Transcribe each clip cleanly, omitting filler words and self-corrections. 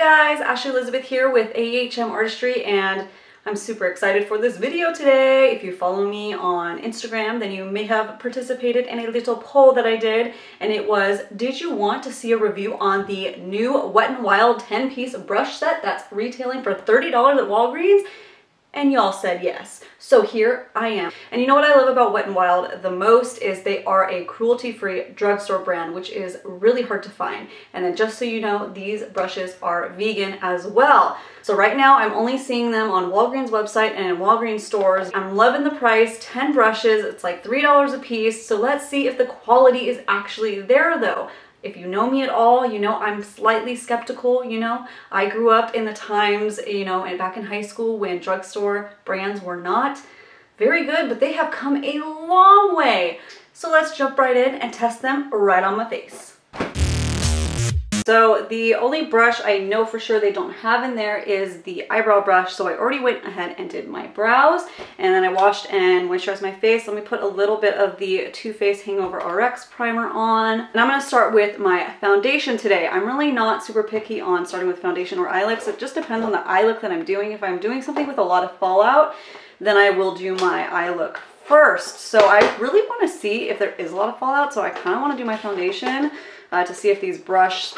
guys, Ashley Elizabeth here with AHM Artistry, and I'm super excited for this video today. If you follow me on Instagram, then you may have participated in a little poll that I did, and it was, did you want to see a review on the new Wet n Wild 10-piece brush set that's retailing for $30 at Walgreens? And y'all said yes. So here I am. And you know what I love about Wet n Wild the most is they are a cruelty-free drugstore brand, which is really hard to find. And then just so you know, these brushes are vegan as well. So right now I'm only seeing them on Walgreens website and in Walgreens stores. I'm loving the price, 10 brushes, it's like $3 a piece. So let's see if the quality is actually there though. If you know me at all, you know I'm slightly skeptical, you know. I grew up in the times, you know, and back in high school when drugstore brands were not very good, but they have come a long way. So let's jump right in and test them right on my face. So the only brush I know for sure they don't have in there is the eyebrow brush. So I already went ahead and did my brows, and then I washed and moisturized my face. Let me put a little bit of the Too Faced Hangover RX primer on. And I'm gonna start with my foundation today. I'm really not super picky on starting with foundation or eye looks. It just depends on the eye look that I'm doing. If I'm doing something with a lot of fallout, then I will do my eye look first. So I really wanna see if there is a lot of fallout. So I kinda wanna do my foundation to see if these brushes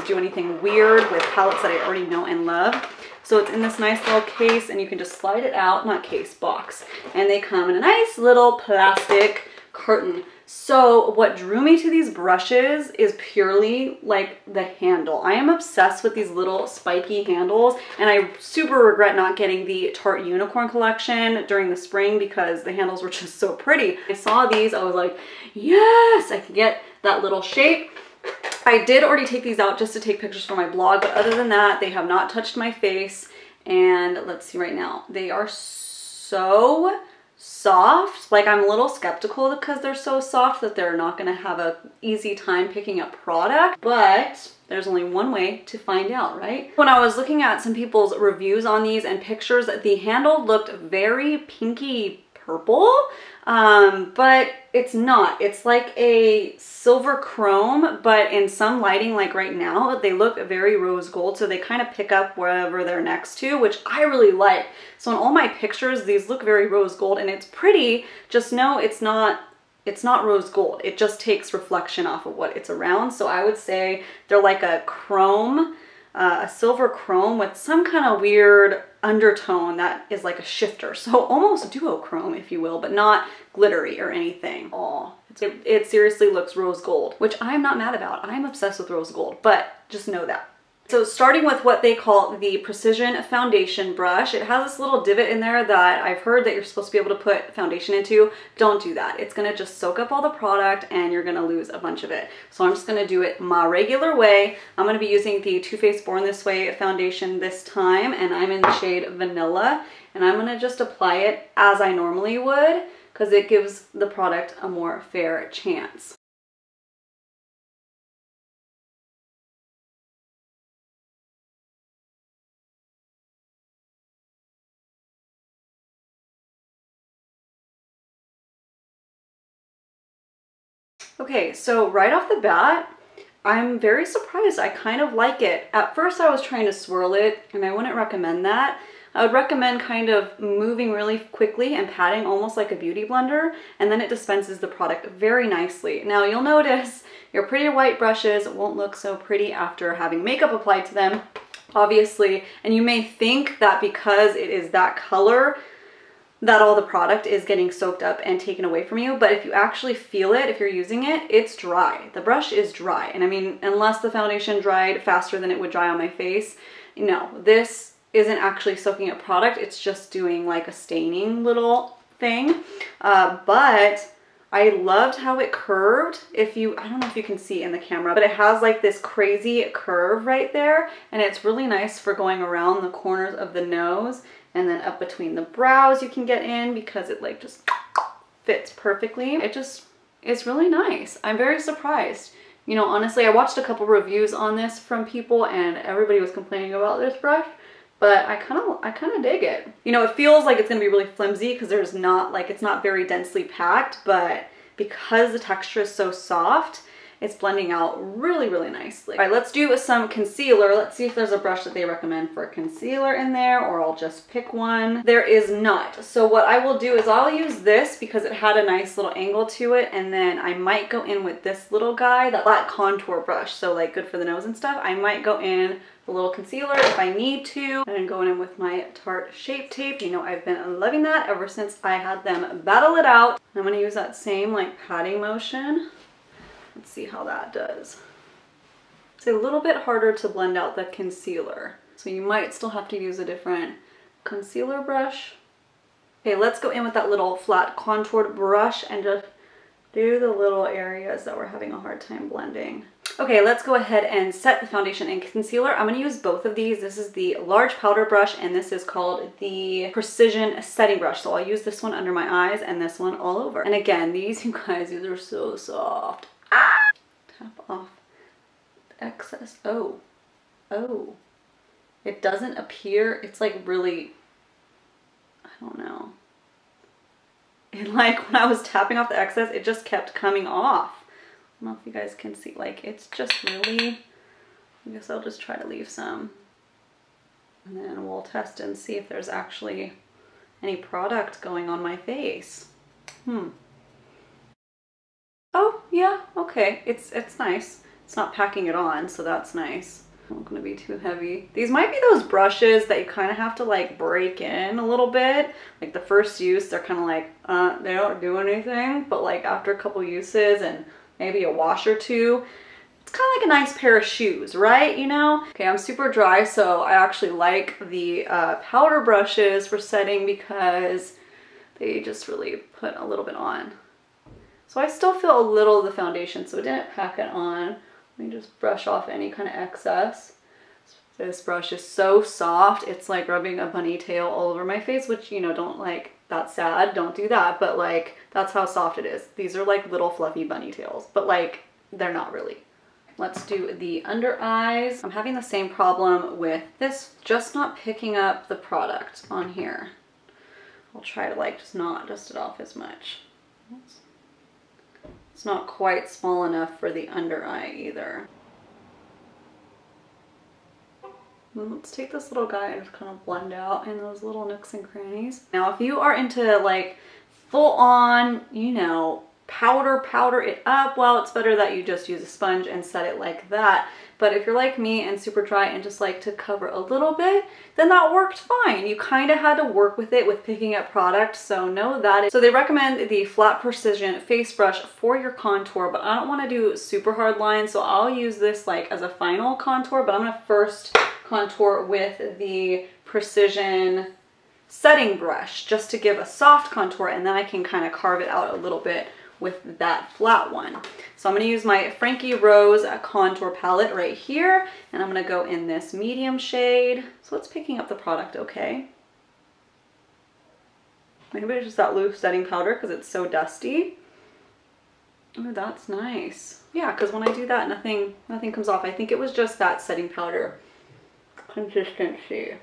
do anything weird with palettes that I already know and love. So it's in this nice little case, and you can just slide it out, not case, box. And they come in a nice little plastic carton. So what drew me to these brushes is purely like the handle. I am obsessed with these little spiky handles, and I super regret not getting the Tarte Unicorn collection during the spring because the handles were just so pretty. I saw these, I was like, yes, I can get that little shape. I did already take these out just to take pictures for my blog, but other than that, they have not touched my face. And let's see right now, they are so soft. Like, I'm a little skeptical because they're so soft that they're not gonna have an easy time picking up product, but there's only one way to find out, right? When I was looking at some people's reviews on these and pictures, the handle looked very pinky purple, but it's not. It's like a silver chrome, but in some lighting, like right now, they look very rose gold, so they kind of pick up wherever they're next to, which I really like. So in all my pictures, these look very rose gold, and it's pretty. Just know it's not rose gold. It just takes reflection off of what it's around. So I would say they're like a chrome, a silver chrome with some kind of weird undertone that is like a shifter. So almost duochrome, if you will, but not glittery or anything. Oh, it seriously looks rose gold, which I'm not mad about. I'm obsessed with rose gold, but just know that. So starting with what they call the Precision Foundation Brush, it has this little divot in there that I've heard that you're supposed to be able to put foundation into. Don't do that. It's gonna just soak up all the product and you're gonna lose a bunch of it. So I'm just gonna do it my regular way. I'm gonna be using the Too Faced Born This Way foundation this time, and I'm in the shade Vanilla, and I'm gonna just apply it as I normally would because it gives the product a more fair chance. Okay, so right off the bat, I'm very surprised. I kind of like it. At first I was trying to swirl it, and I wouldn't recommend that. I would recommend kind of moving really quickly and patting almost like a beauty blender, and then it dispenses the product very nicely. Now you'll notice your pretty white brushes won't look so pretty after having makeup applied to them, obviously, and you may think that because it is that color, that all the product is getting soaked up and taken away from you, but if you actually feel it, if you're using it, it's dry. The brush is dry, and I mean, unless the foundation dried faster than it would dry on my face, no, this isn't actually soaking up product, it's just doing like a staining little thing, but I loved how it curved. I don't know if you can see in the camera, but it has like this crazy curve right there, and it's really nice for going around the corners of the nose, and then up between the brows you can get in because it like just fits perfectly. It's really nice. I'm very surprised. You know, honestly, I watched a couple reviews on this from people and everybody was complaining about this brush, but I kind of dig it. You know, it feels like it's gonna be really flimsy because it's not very densely packed, but because the texture is so soft, It's blending out really, really nicely. All right, let's do some concealer. Let's see if there's a brush that they recommend for concealer in there, or I'll just pick one. There is not. So what I will do is I'll use this because it had a nice little angle to it, and then I might go in with this little guy, that flat contour brush. So like good for the nose and stuff. I might go in a little concealer if I need to, and then going in with my Tarte Shape Tape. You know, I've been loving that ever since I had them battle it out. I'm gonna use that same like patting motion. Let's see how that does. It's a little bit harder to blend out the concealer, so you might still have to use a different concealer brush. Okay, let's go in with that little flat contoured brush and just do the little areas that we're having a hard time blending. Okay, let's go ahead and set the foundation and concealer. I'm gonna use both of these. This is the large powder brush, and this is called the Precision Setting Brush. So I'll use this one under my eyes and this one all over. And again, these, you guys, these are so soft. Ah! Tap off the excess. Oh, it doesn't appear. It's like really, I don't know. And like when I was tapping off the excess, it just kept coming off. I don't know if you guys can see, like it's just really, I guess I'll just try to leave some. And then we'll test and see if there's actually any product going on my face. Oh yeah, okay, it's nice. It's not packing it on, so that's nice. Not gonna be too heavy. These might be those brushes that you kind of have to like break in a little bit. Like the first use, they're kind of like, they don't do anything. But like after a couple uses and maybe a wash or two, it's kind of like a nice pair of shoes, right? You know? Okay, I'm super dry, so I actually like the powder brushes for setting because they just really put a little bit on. So I still feel a little of the foundation, so it didn't pack it on. Let me just brush off any kind of excess. This brush is so soft. It's like rubbing a bunny tail all over my face, which, you know, don't like, that's sad. Don't do that. But like, that's how soft it is. These are like little fluffy bunny tails, but like, they're not really. Let's do the under eyes. I'm having the same problem with this, just not picking up the product on here. I'll try to like just not dust it off as much. It's not quite small enough for the under eye either. Let's take this little guy and just kind of blend out in those little nooks and crannies. Now, if you are into like full on, you know, powder it up, well, it's better that you just use a sponge and set it like that. But if you're like me and super dry and just like to cover a little bit, then that worked fine. You kind of had to work with it with picking up product, so know that. So they recommend the Flat Precision Face Brush for your contour, but I don't want to do super hard lines, so I'll use this like as a final contour, but I'm going to first contour with the Precision Setting Brush just to give a soft contour, and then I can kind of carve it out a little bit with that flat one. So I'm going to use my Frankie Rose contour palette right here, and I'm going to go in this medium shade. So it's picking up the product okay. Maybe it's just that loose setting powder because it's so dusty. Oh, that's nice. Yeah, because when I do that, nothing comes off. I think it was just that setting powder consistency.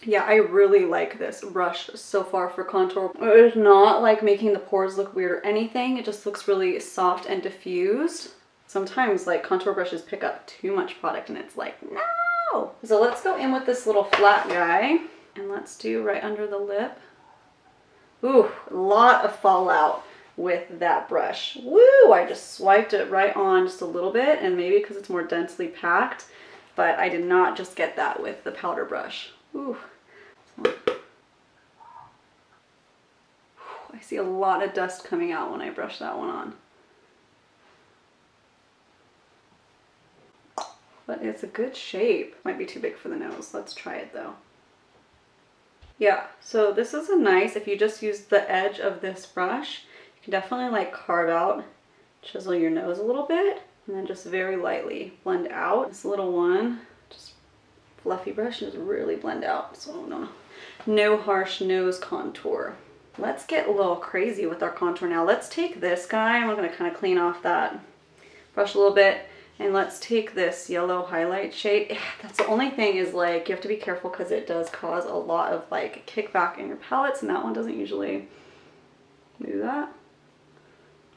Yeah, I really like this brush so far for contour. It's not like making the pores look weird or anything. It just looks really soft and diffused. Sometimes like contour brushes pick up too much product and it's like, no! So let's go in with this little flat guy and let's do right under the lip. Ooh, a lot of fallout with that brush. Woo! I just swiped it right on just a little bit, and maybe because it's more densely packed, but I did not just get that with the powder brush. Ooh. I see a lot of dust coming out when I brush that one on. But it's a good shape. Might be too big for the nose. Let's try it though. Yeah, so this is a nice, if you just use the edge of this brush, you can definitely like carve out, chisel your nose a little bit, and then just very lightly blend out. This little one, just fluffy brush and just really blend out. So no harsh nose contour. Let's get a little crazy with our contour now. Let's take this guy, I'm gonna kind of clean off that brush a little bit, and let's take this yellow highlight shade. That's the only thing is like, you have to be careful because it does cause a lot of like kickback in your palettes, and that one doesn't usually Do that.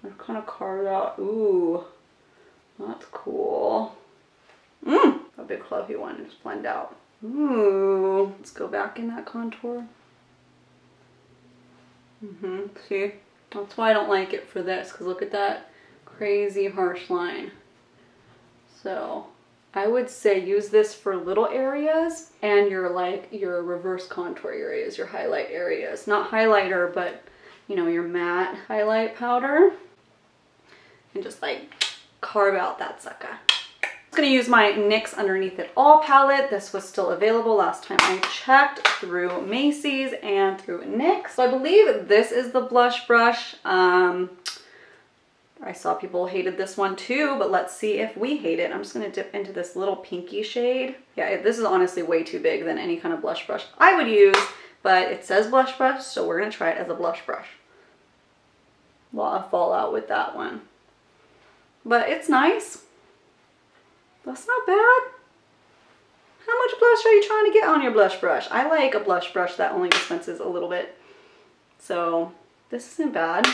I've kind of carved out. Ooh, that's cool. A big fluffy one. Just blend out. Ooh, let's go back in that contour. See, that's why I don't like it for this, because look at that crazy harsh line. So I would say use this for little areas and your reverse contour areas, your highlight areas. Not highlighter, but you know, your matte highlight powder. And just like carve out that sucker. I'm gonna use my NYX Underneath It All palette. This was still available last time I checked through Macy's and through NYX. So I believe this is the blush brush. I saw people hated this one too, but let's see if we hate it. I'm just gonna dip into this little pinky shade. Yeah, this is honestly way too big than any kind of blush brush I would use, but it says blush brush, so we're gonna try it as a blush brush. A lot of fallout with that one. But it's nice. That's not bad. How much blush are you trying to get on your blush brush? I like a blush brush that only dispenses a little bit. So this isn't bad.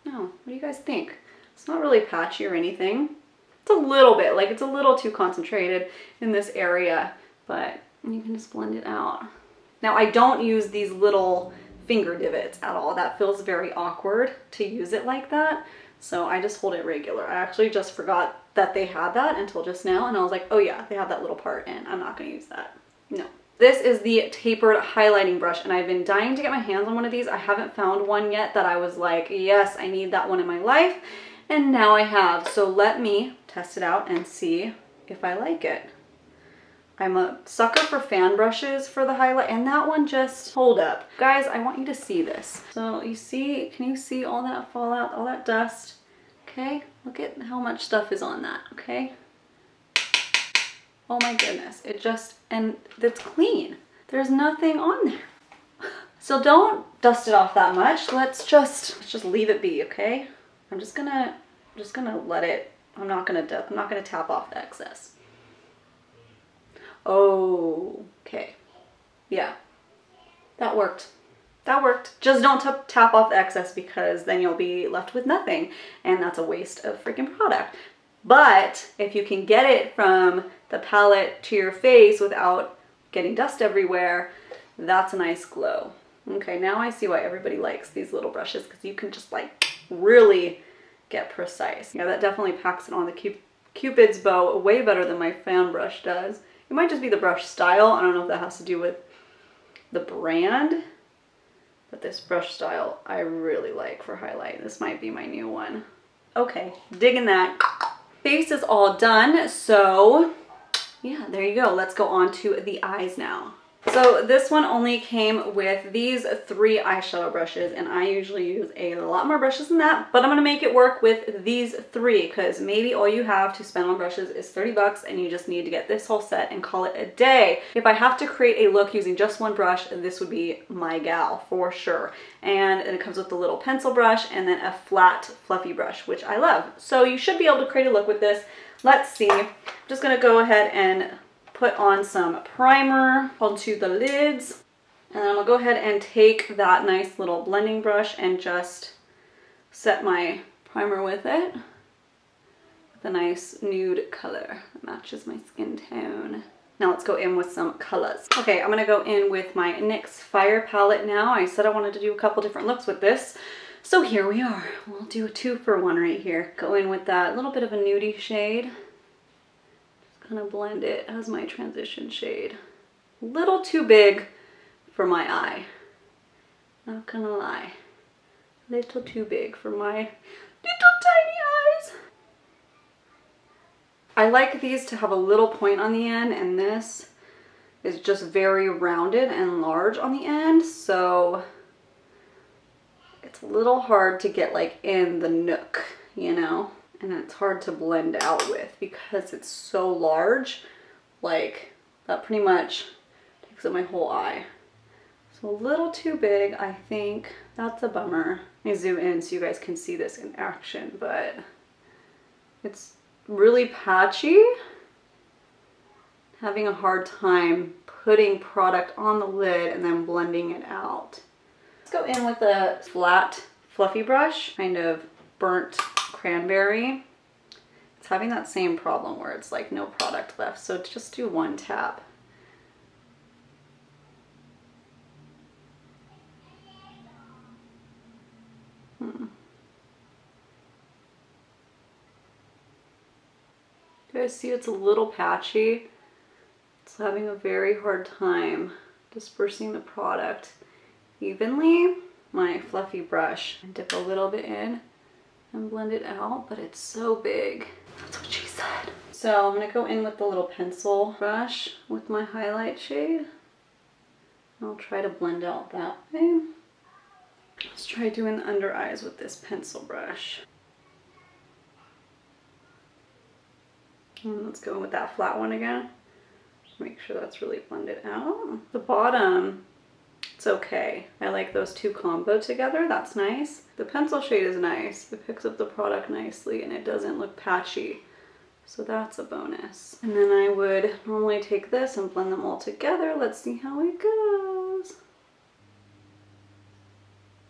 No, what do you guys think? It's not really patchy or anything. It's a little bit, like it's a little too concentrated in this area, but you can just blend it out. Now I don't use these little finger divots at all. That feels very awkward to use it like that. So I just hold it regular. I actually just forgot that they had that until just now. And I was like, oh yeah, they have that little part and I'm not gonna use that. No. This is the Tapered highlighting brush and I've been dying to get my hands on one of these. I haven't found one yet that I was like, yes, I need that one in my life. And now I have. So let me test it out and see if I like it. I'm a sucker for fan brushes for the highlight, and that one just, hold up. Guys, I want you to see this. So you see, can you see all that fallout, all that dust? Okay, look at how much stuff is on that, okay? Oh my goodness, it just, and it's clean. There's nothing on there. So don't dust it off that much. Let's just leave it be, okay? I'm just gonna let it, I'm not gonna tap off the excess. Oh, okay. Yeah, that worked. That worked. Just don't tap off the excess because then you'll be left with nothing and that's a waste of freaking product. But if you can get it from the palette to your face without getting dust everywhere, that's a nice glow. Okay, now I see why everybody likes these little brushes because you can just like really get precise. Yeah, that definitely packs it on the Cupid's bow way better than my fan brush does. It might just be the brush style. I don't know if that has to do with the brand, but this brush style I really like for highlight. This might be my new one. Okay, digging that. Face is all done, so yeah, there you go. Let's go on to the eyes now. So this one only came with these 3 eyeshadow brushes, and I usually use a lot more brushes than that, but I'm gonna make it work with these 3 because maybe all you have to spend on brushes is 30 bucks and you just need to get this whole set and call it a day. If I have to create a look using just one brush, this would be my gal for sure. And it comes with a little pencil brush and then a flat fluffy brush, which I love. So you should be able to create a look with this. Let's see. I'm just gonna go ahead and put on some primer onto the lids, and then I'm gonna go ahead and take that nice little blending brush and just set my primer with it with a nice nude color that matches my skin tone. Now let's go in with some colors. Okay, I'm gonna go in with my NYX Fire Palette now. I said I wanted to do a couple different looks with this, so here we are. We'll do a 2-for-1 right here. Go in with that little bit of a nudie shade. Kind of blend it as my transition shade. A little too big for my eye. Not gonna lie. A little too big for my little tiny eyes. I like these to have a little point on the end, and this is just very rounded and large on the end, so it's a little hard to get like in the nook, you know? And it's hard to blend out with because it's so large. Like, that pretty much takes up my whole eye. So a little too big, I think. That's a bummer. Let me zoom in so you guys can see this in action, but it's really patchy. Having a hard time putting product on the lid and then blending it out. Let's go in with a flat, fluffy brush, kind of burnt cranberry. It's having that same problem where it's like no product left, so just do one tap. You guys see it's a little patchy. It's having a very hard time dispersing the product evenly. My fluffy brush, and dip a little bit in and blend it out, but it's so big. That's what she said. So I'm gonna go in with the little pencil brush with my highlight shade. I'll try to blend out that way. Let's try doing the under eyes with this pencil brush. And let's go with that flat one again. Just make sure that's really blended out. The bottom, it's okay. I like those two combo together. That's nice. The pencil shade is nice. It picks up the product nicely and it doesn't look patchy. So that's a bonus. And then I would normally take this and blend them all together. Let's see how it goes.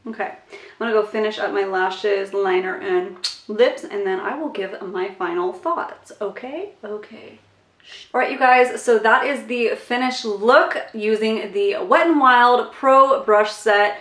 Okay, I'm gonna go finish up my lashes, liner, and lips, and then I will give my final thoughts. Okay? Okay. All right, you guys, so that is the finished look using the Wet n Wild Pro Brush Set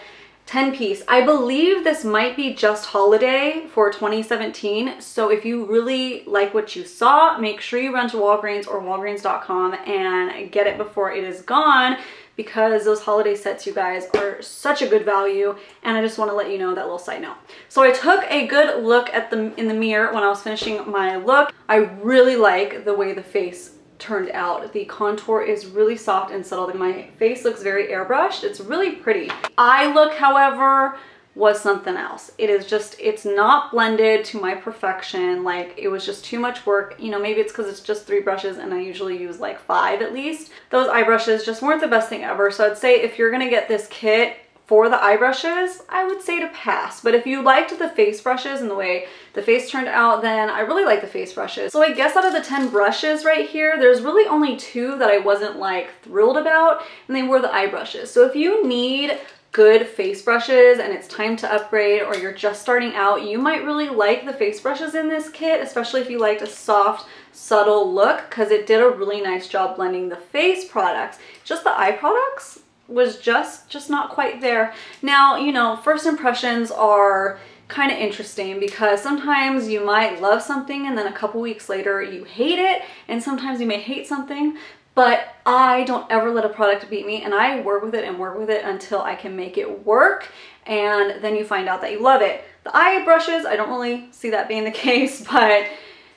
10-piece. I believe this might be just holiday for 2017. So if you really like what you saw, make sure you run to Walgreens or walgreens.com and get it before it is gone, because those holiday sets, you guys, are such a good value. And I just want to let you know that little side note. So I took a good look at in the mirror when I was finishing my look. I really like the way the face turned out. The contour is really soft and subtle. My face looks very airbrushed. It's really pretty. Eye look, however, was something else. It is just, it's not blended to my perfection. Like, it was just too much work. You know, maybe it's because it's just 3 brushes and I usually use like 5 at least. Those eye brushes just weren't the best thing ever. So I'd say if you're gonna get this kit for the eye brushes, I would say to pass. But if you liked the face brushes and the way the face turned out, then I really like the face brushes. So I guess out of the 10 brushes right here, there's really only 2 that I wasn't like thrilled about, and they were the eye brushes. So if you need good face brushes and it's time to upgrade, or you're just starting out, you might really like the face brushes in this kit, especially if you liked a soft, subtle look, because it did a really nice job blending the face products. Just the eye products was just not quite there. Now, you know, first impressions are kind of interesting, because sometimes you might love something and then a couple weeks later you hate it, and sometimes you may hate something, but I don't ever let a product beat me, and I work with it and work with it until I can make it work, and then you find out that you love it. The eye brushes, I don't really see that being the case, but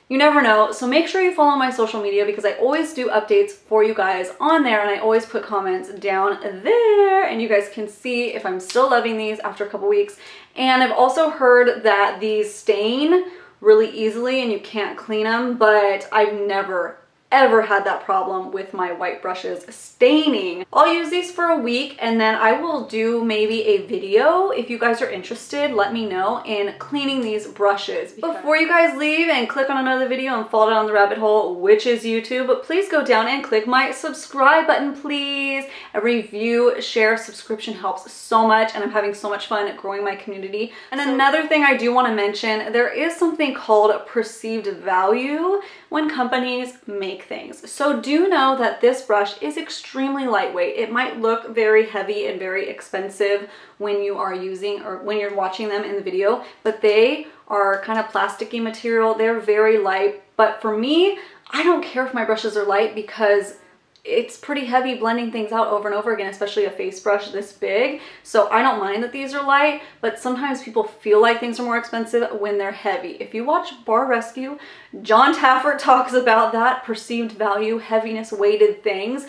you never know. So make sure you follow my social media, because I always do updates for you guys on there, and I always put comments down there, and you guys can see if I'm still loving these after a couple weeks. And I've also heard that these stain really easily and you can't clean them, but I've never ever had that problem with my white brushes staining. I'll use these for a week, and then I will do maybe a video. If you guys are interested, let me know, in cleaning these brushes. Before you guys leave and click on another video and fall down the rabbit hole, which is YouTube, please go down and click my subscribe button, please. A review, share, subscription helps so much, and I'm having so much fun growing my community. And another thing I do want to mention, there is something called perceived value when companies make things. So do know that this brush is extremely lightweight. It might look very heavy and very expensive when you are using, or when you're watching them in the video, but they are kind of plasticky material. They're very light, but for me, I don't care if my brushes are light, because it's pretty heavy blending things out over and over again, especially a face brush this big. So I don't mind that these are light, but sometimes people feel like things are more expensive when they're heavy. If you watch Bar Rescue, John Taffer talks about that perceived value, heaviness, weighted things.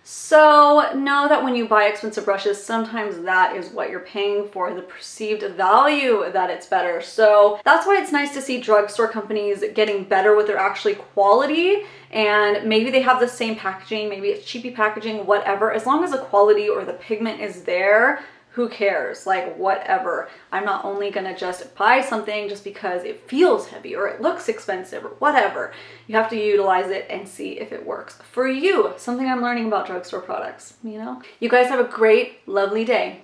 So know that when you buy expensive brushes, sometimes that is what you're paying for, the perceived value, that it's better. So that's why it's nice to see drugstore companies getting better with their actually quality, and maybe they have the same packaging, maybe it's cheapy packaging, whatever. As long as the quality or the pigment is there, who cares? Like, whatever. I'm not only gonna just buy something just because it feels heavy or it looks expensive or whatever. You have to utilize it and see if it works for you. Something I'm learning about drugstore products, you know? You guys have a great, lovely day.